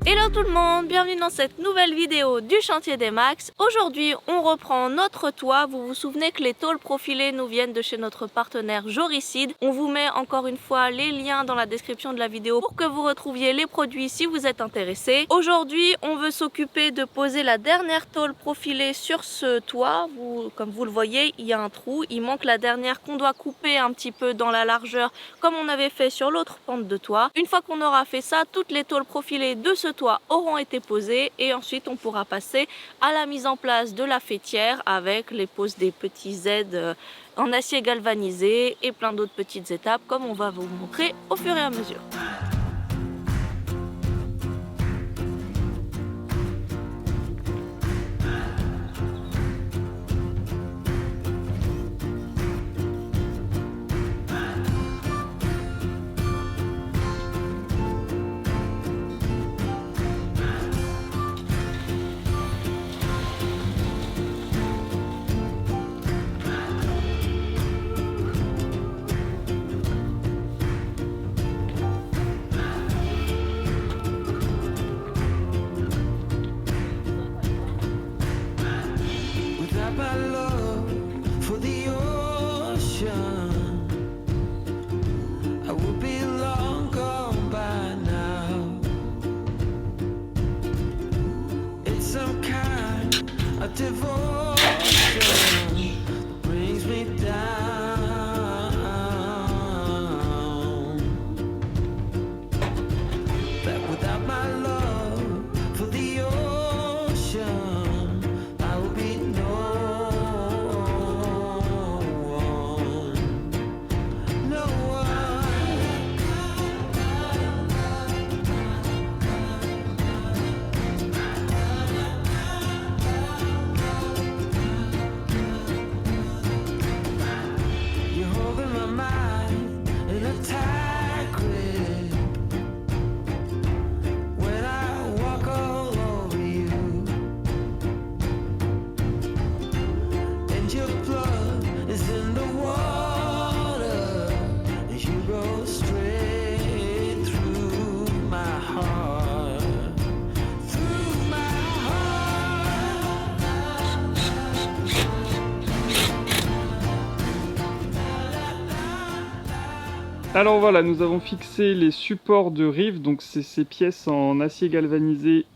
Hello tout le monde, bienvenue dans cette nouvelle vidéo du chantier des Max. Aujourd'hui on reprend notre toit. Vous vous souvenez que les tôles profilées nous viennent de chez notre partenaire Joricide. On vous met encore une fois les liens dans la description de la vidéo pour que vous retrouviez les produits si vous êtes intéressés. Aujourd'hui on veut s'occuper de poser la dernière tôle profilée sur ce toit. Comme vous le voyez, il y a un trou, il manque la dernière qu'on doit couper un petit peu dans la largeur comme on avait fait sur l'autre pente de toit. Une fois qu'on aura fait ça, toutes les tôles profilées de ce toits auront été posés et ensuite on pourra passer à la mise en place de la faîtière avec les poses des petits aides en acier galvanisé et plein d'autres petites étapes comme on va vous montrer au fur et à mesure. Alors voilà, nous avons fixé les supports de rive, donc c'est ces pièces en acier galvanisé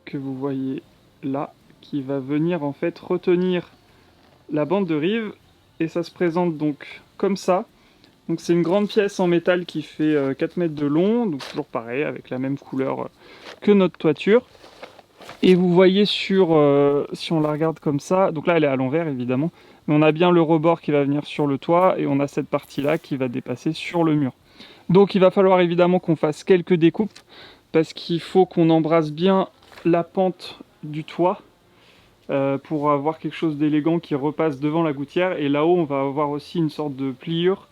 que vous voyez là, qui va venir en fait retenir la bande de rive, et ça se présente donc comme ça. Donc c'est une grande pièce en métal qui fait 4 mètres de long, donc toujours pareil, avec la même couleur que notre toiture. Et vous voyez si on la regarde comme ça, donc là elle est à l'envers évidemment, mais on a bien le rebord qui va venir sur le toit et on a cette partie là qui va dépasser sur le mur. Donc il va falloir évidemment qu'on fasse quelques découpes parce qu'il faut qu'on embrasse bien la pente du toit pour avoir quelque chose d'élégant qui repasse devant la gouttière, et là-haut on va avoir aussi une sorte de pliure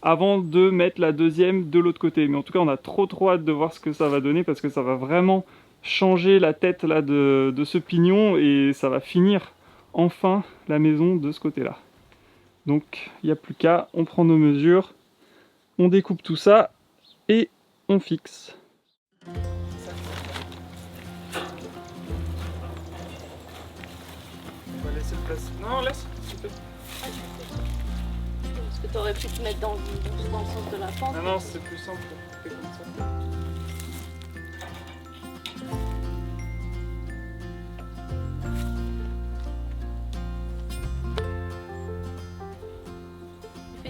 avant de mettre la deuxième de l'autre côté. Mais en tout cas on a trop hâte de voir ce que ça va donner parce que ça va vraiment changer la tête là de ce pignon et ça va finir enfin la maison de ce côté là. Donc il n'y a plus qu'à, on prend nos mesures, on découpe tout ça et on fixe. On va laisser le place. Non, laisse. Est-ce que tu aurais pu te mettre dans le sens de la pente? Non, c'est plus simple. Fais comme ça.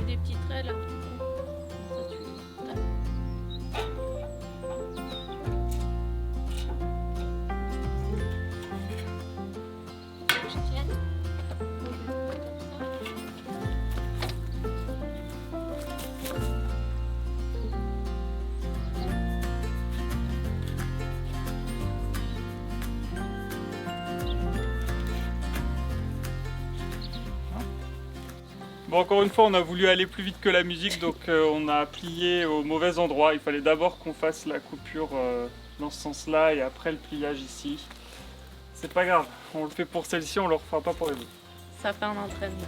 Des petits traits là. Bon, encore une fois, on a voulu aller plus vite que la musique, donc on a plié au mauvais endroit. Il fallait d'abord qu'on fasse la coupure dans ce sens-là et après le pliage ici. C'est pas grave, on le fait pour celle-ci, on le refera pas pour les autres. Ça fait un entraînement.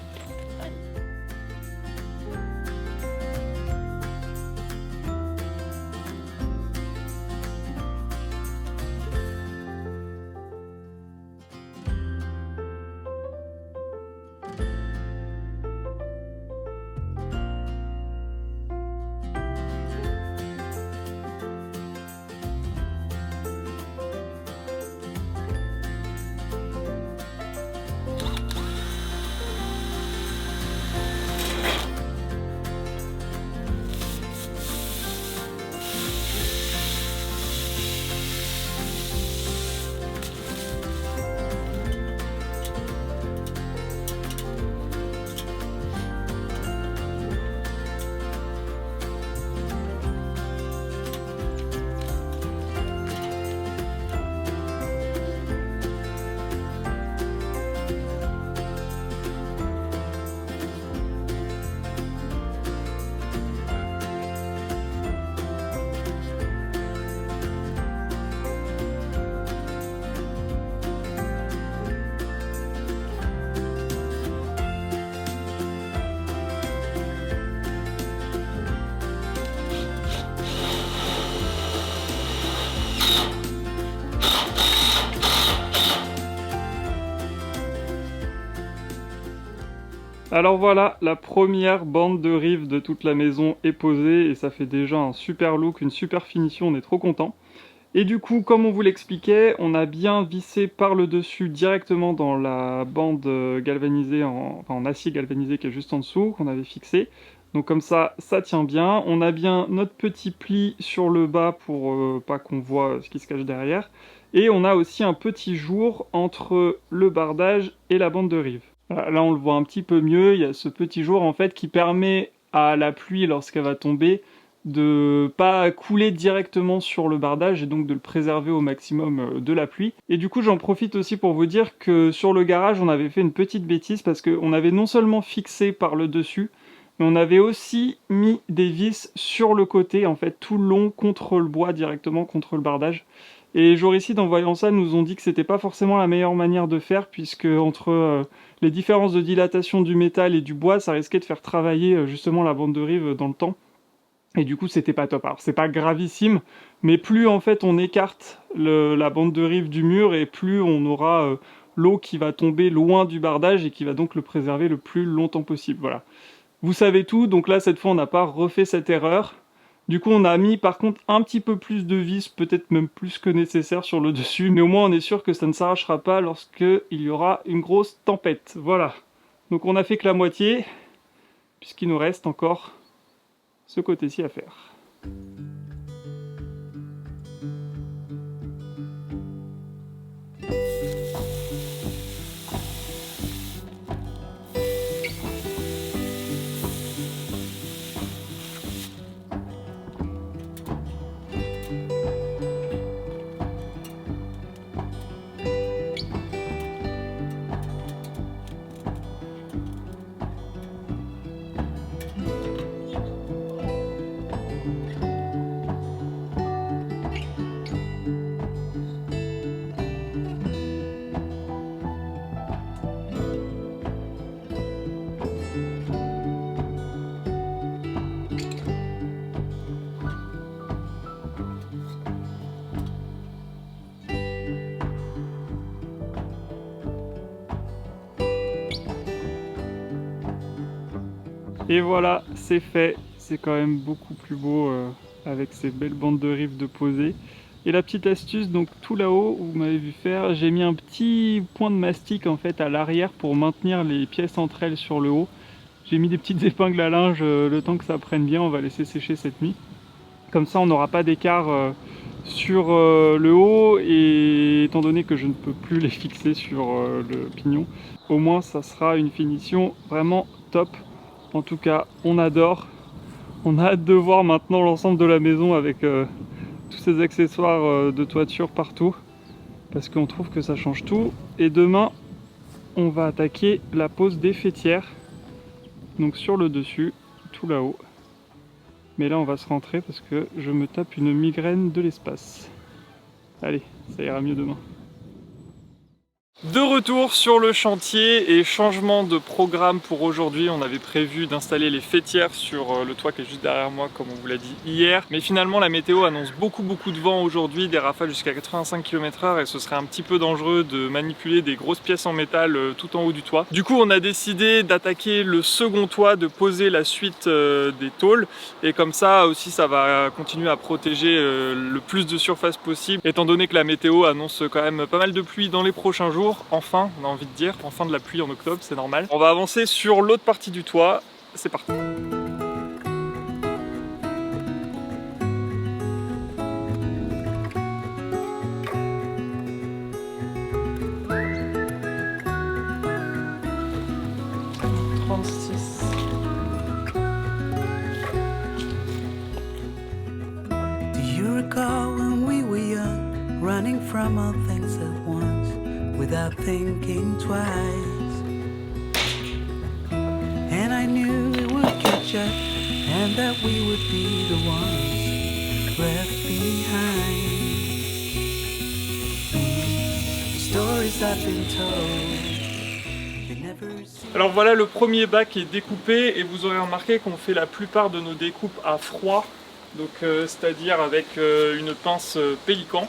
Alors voilà, la première bande de rives de toute la maison est posée et ça fait déjà un super look, une super finition, on est trop content. Et du coup, comme on vous l'expliquait, on a bien vissé par le dessus directement dans la bande galvanisée, en acier galvanisé qui est juste en dessous, qu'on avait fixé. Donc comme ça tient bien. On a bien notre petit pli sur le bas pour pas qu'on voit ce qui se cache derrière. Et on a aussi un petit jour entre le bardage et la bande de rive. Là on le voit un petit peu mieux, il y a ce petit jour en fait qui permet à la pluie lorsqu'elle va tomber de pas couler directement sur le bardage et donc de le préserver au maximum de la pluie. Et du coup j'en profite aussi pour vous dire que sur le garage on avait fait une petite bêtise parce qu'on avait non seulement fixé par le dessus, mais on avait aussi mis des vis sur le côté, en fait tout le long contre le bois directement contre le bardage. Et Joricide, en voyant ça, nous ont dit que c'était pas forcément la meilleure manière de faire, puisque entre les différences de dilatation du métal et du bois, ça risquait de faire travailler justement la bande de rive dans le temps. Et du coup, c'était pas top. Alors, c'est pas gravissime, mais plus en fait on écarte la bande de rive du mur, et plus on aura l'eau qui va tomber loin du bardage et qui va donc le préserver le plus longtemps possible. Voilà. Vous savez tout, donc là, cette fois, on n'a pas refait cette erreur. Du coup, on a mis par contre un petit peu plus de vis, peut-être même plus que nécessaire sur le dessus, mais au moins on est sûr que ça ne s'arrachera pas lorsqu'il y aura une grosse tempête. Voilà. Donc on a fait que la moitié, puisqu'il nous reste encore ce côté-ci à faire. Et voilà, c'est fait. C'est quand même beaucoup plus beau avec ces belles bandes de rive de posée. Et la petite astuce, donc tout là-haut, où vous m'avez vu faire, j'ai mis un petit point de mastic en fait à l'arrière pour maintenir les pièces entre elles sur le haut. J'ai mis des petites épingles à linge le temps que ça prenne bien, on va laisser sécher cette nuit. Comme ça on n'aura pas d'écart sur le haut, et étant donné que je ne peux plus les fixer sur le pignon, au moins ça sera une finition vraiment top. En tout cas, on adore. On a hâte de voir maintenant l'ensemble de la maison avec tous ces accessoires de toiture partout, parce qu'on trouve que ça change tout. Et demain, on va attaquer la pose des faîtières, donc sur le dessus, tout là-haut. Mais là, on va se rentrer parce que je me tape une migraine de l'espace. Allez, ça ira mieux demain. De retour sur le chantier et changement de programme pour aujourd'hui. On avait prévu d'installer les faîtières sur le toit qui est juste derrière moi, comme on vous l'a dit hier. Mais finalement la météo annonce beaucoup de vent aujourd'hui, des rafales jusqu'à 85 km/h, et ce serait un petit peu dangereux de manipuler des grosses pièces en métal tout en haut du toit. Du coup on a décidé d'attaquer le second toit, de poser la suite des tôles, et comme ça aussi ça va continuer à protéger le plus de surface possible, étant donné que la météo annonce quand même pas mal de pluie dans les prochains jours. Enfin, on a envie de dire, enfin de la pluie en octobre, c'est normal. On va avancer sur l'autre partie du toit, c'est parti. Running from all things at once without thinking twice. And I knew it would catch up and that we would be the ones left behind. The stories I've been told, they never seem... Alors voilà, le premier bac est découpé, et vous aurez remarqué qu'on fait la plupart de nos découpes à froid, donc c'est-à-dire avec une pince pélican.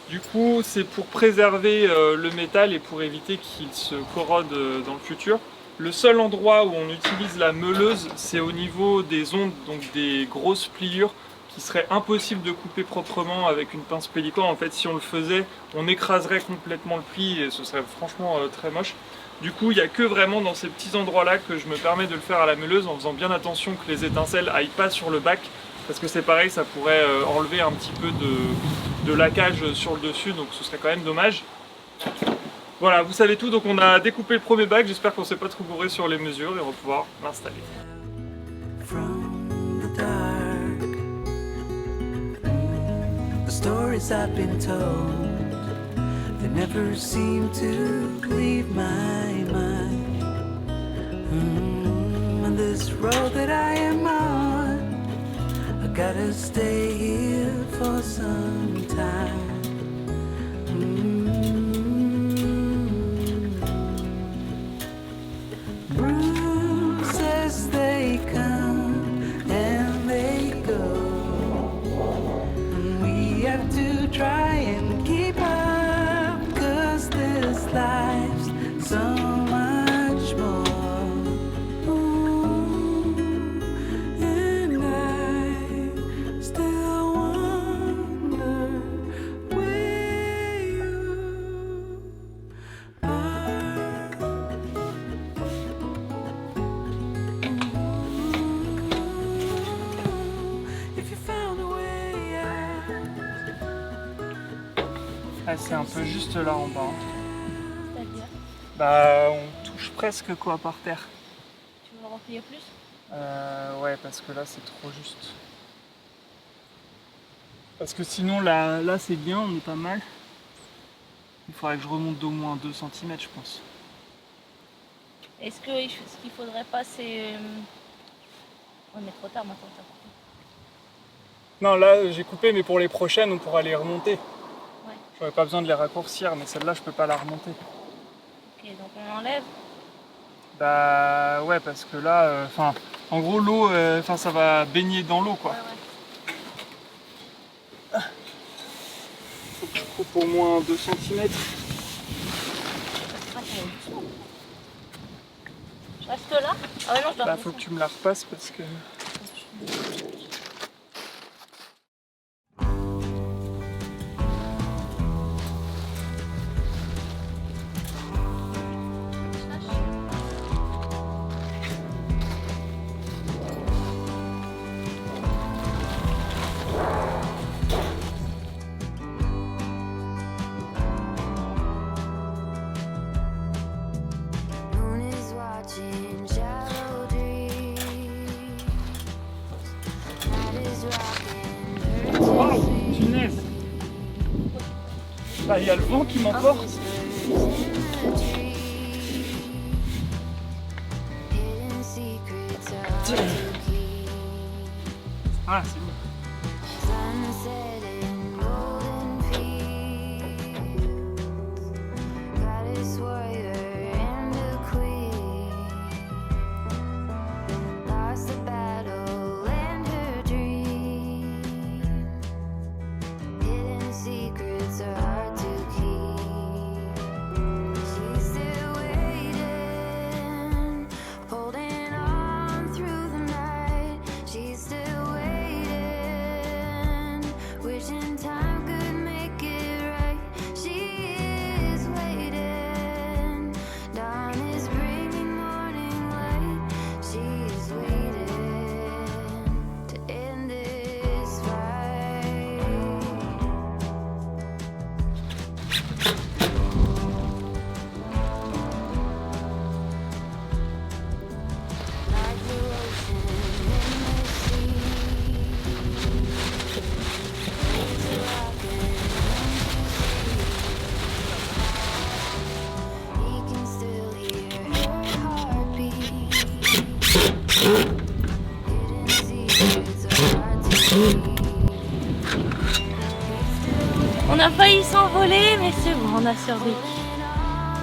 Du coup, c'est pour préserver le métal et pour éviter qu'il se corrode dans le futur. Le seul endroit où on utilise la meuleuse, c'est au niveau des ondes, donc des grosses pliures, qui serait impossible de couper proprement avec une pince pélican. En fait, si on le faisait, on écraserait complètement le pli et ce serait franchement très moche. Du coup, il n'y a que vraiment dans ces petits endroits-là que je me permets de le faire à la meuleuse en faisant bien attention que les étincelles aillent pas sur le bac, parce que c'est pareil, ça pourrait enlever un petit peu de laquage sur le dessus, donc ce serait quand même dommage. Voilà, vous savez tout, donc on a découpé le premier bac, j'espère qu'on s'est pas trop gouré sur les mesures et on va pouvoir l'installer. From the dark, the stories I've been told, they never seem to leave my mind. On this road that I am on, I gotta stay here for some time. Bruises, they come and they go. We have to try and keep up, 'cause this life's so much more. Ooh, and I still wonder where you are. If you found a way out. Ah, c'est un peu juste là en bas. C'est-à-dire, Bah, on touche presque quoi par terre. tu veux le replier plus? Ouais, parce que là c'est trop juste. Parce que sinon là c'est bien, on est pas mal. Il faudrait que je remonte d'au moins 2 cm je pense. Est-ce que ce qu'il faudrait pas, c'est... Ouais, mais trop tard maintenant, t'as coupé. Non, là j'ai coupé, mais pour les prochaines on pourra les remonter. Ouais. J'aurais pas besoin de les raccourcir, mais celle-là je peux pas la remonter. Ok, donc on enlève. Bah ouais, parce que là, en gros l'eau, ça va baigner dans l'eau quoi. Ouais, ouais. Faut que je coupe au moins 2 cm. Ah, ça va doucement. Je reste là? Ah ouais, non, je dois Bah faut que tu me la repasses parce que... Moon is watching shallow dreams. Night is rocking her Wow, to punaise! Bah il y a le vent qui m'emporte. hidden secrets are to keep. Ah c'est bon. Sunset in golden fields. Goddess warrior and a queen. Lost the battle and her dream. Hidden secrets are hard to keep. She's still waiting, holding on through the night. She's still waiting, wishing time could make it right. She is waiting, dawn is bringing morning light. She is waiting to end this fight. Like the ocean in the sea, waves are rocking and he can still hear her heartbeat. Hidden secrets are hard to keep. On a failli s'envoler, mais c'est bon, on a survécu.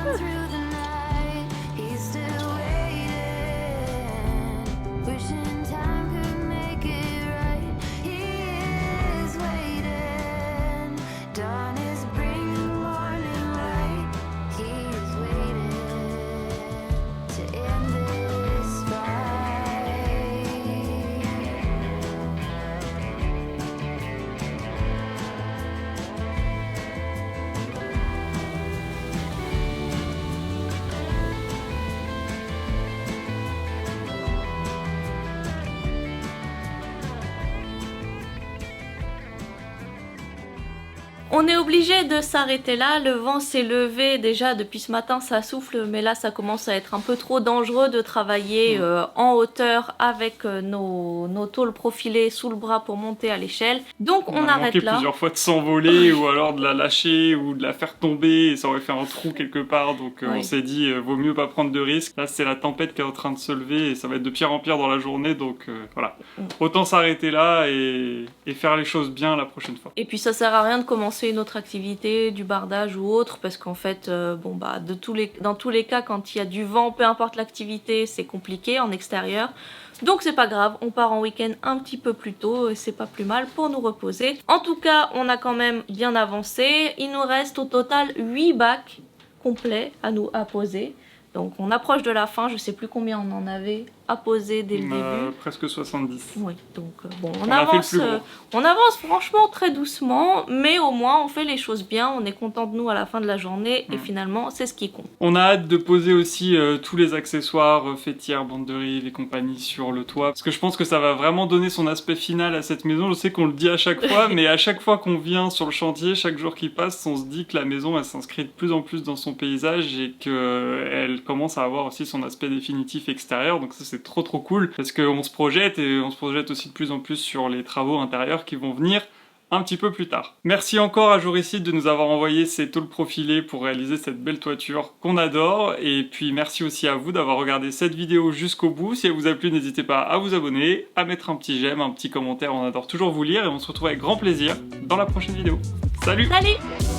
On through the night, he's still waiting, wishing time could make it right. He is waiting, dawn is bringing morning light. He is waiting to end On est obligé de s'arrêter là, le vent s'est levé déjà depuis ce matin, ça souffle, mais là ça commence à être un peu trop dangereux de travailler en hauteur avec nos tôles profilées sous le bras pour monter à l'échelle. Donc on a arrête manqué là. plusieurs fois de s'envoler ou alors de la lâcher ou de la faire tomber et ça aurait fait un trou quelque part, donc Oui. on s'est dit vaut mieux pas prendre de risques. Là c'est la tempête qui est en train de se lever et ça va être de pire en pire dans la journée, donc voilà. Autant s'arrêter là et faire les choses bien la prochaine fois. Et puis ça sert à rien de commencer une autre activité, du bardage ou autre, parce qu'en fait, dans tous les cas, quand il y a du vent, peu importe l'activité, c'est compliqué en extérieur. Donc c'est pas grave, on part en week-end un petit peu plus tôt et c'est pas plus mal pour nous reposer. En tout cas, on a quand même bien avancé. Il nous reste au total 8 bacs complets à poser. Donc on approche de la fin, je sais plus combien on en avait à poser dès le début. Presque 70. Oui, donc bon, On a fait le plus gros. on avance franchement très doucement, mais au moins on fait les choses bien, on est content de nous à la fin de la journée et finalement c'est ce qui compte. On a hâte de poser aussi tous les accessoires, fêtières, bandes de riz et compagnie sur le toit, parce que je pense que ça va vraiment donner son aspect final à cette maison. Je sais qu'on le dit à chaque fois, mais à chaque fois qu'on vient sur le chantier, chaque jour qui passe, on se dit que la maison elle s'inscrit de plus en plus dans son paysage et qu'elle commence à avoir aussi son aspect définitif extérieur, donc ça c'est trop cool, parce qu'on se projette et on se projette aussi de plus en plus sur les travaux intérieurs qui vont venir un petit peu plus tard. Merci encore à Joricide de nous avoir envoyé ces tôles profilées pour réaliser cette belle toiture qu'on adore, et puis merci aussi à vous d'avoir regardé cette vidéo jusqu'au bout. Si elle vous a plu, n'hésitez pas à vous abonner, à mettre un petit j'aime, un petit commentaire, on adore toujours vous lire et on se retrouve avec grand plaisir dans la prochaine vidéo. Salut! Salut!